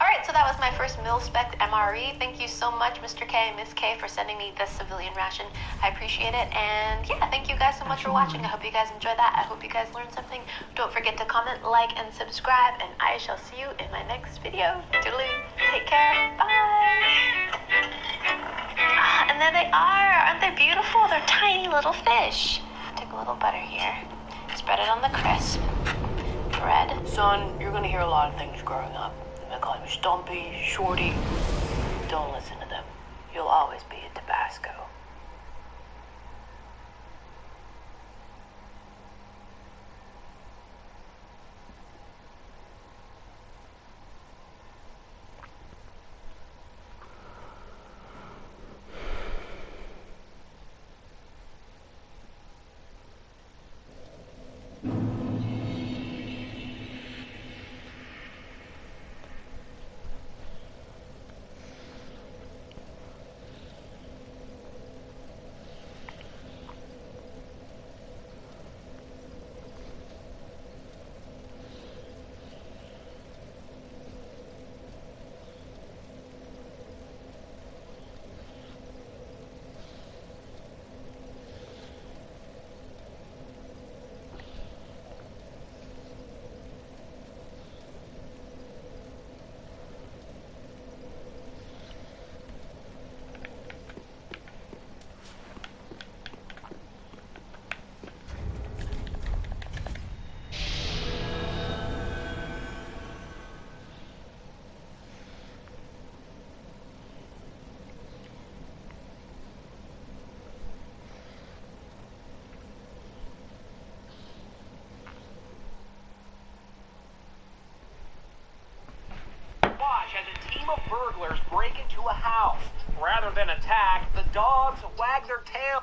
Alright, so that was my first mil-spec MRE. Thank you so much, Mr. K and Miss K, for sending me this civilian ration. I appreciate it. And yeah, thank you guys so much for watching. I hope you guys enjoyed that. I hope you guys learned something. Don't forget to comment, like, and subscribe. And I shall see you in my next video. Toodaloo. Take care. Bye. And there they are. Aren't they beautiful? They're tiny little fish. Take a little butter here. Spread it on the crisp. Bread. Son, you're gonna hear a lot of things growing up. They call you Stumpy, Shorty. Don't listen to them. You'll always be a Tabasco. As a team of burglars break into a house. Rather than attack, the dogs wag their tail.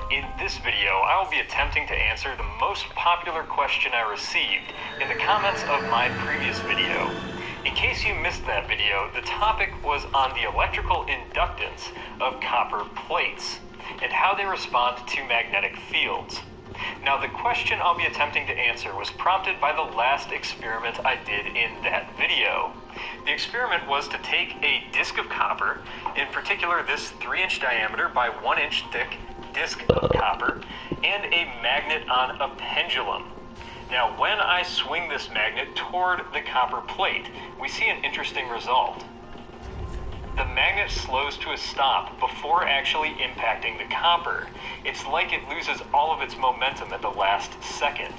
In this video, I will be attempting to answer the most popular question I received in the comments of my previous video. In case you missed that video, the topic was on the electrical inductance of copper plates and how they respond to magnetic fields. Now, the question I'll be attempting to answer was prompted by the last experiment I did in that video. The experiment was to take a disc of copper, in particular this 3-inch diameter by 1-inch thick disc of copper, and a magnet on a pendulum. Now, when I swing this magnet toward the copper plate, we see an interesting result. The magnet slows to a stop before actually impacting the copper. It's like it loses all of its momentum at the last second.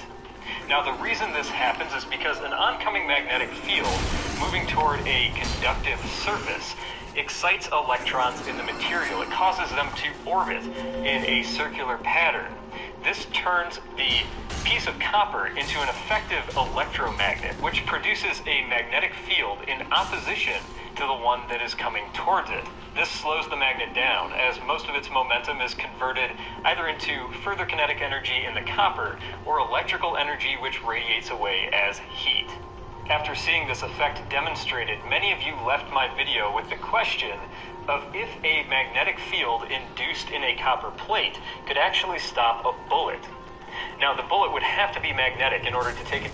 Now, the reason this happens is because an oncoming magnetic field moving toward a conductive surface excites electrons in the material. It causes them to orbit in a circular pattern. This turns the piece of copper into an effective electromagnet, which produces a magnetic field in opposition to the one that is coming towards it. This slows the magnet down, as most of its momentum is converted either into further kinetic energy in the copper or electrical energy which radiates away as heat. After seeing this effect demonstrated, many of you left my video with the question of if a magnetic field induced in a copper plate could actually stop a bullet. Now, the bullet would have to be magnetic in order to take it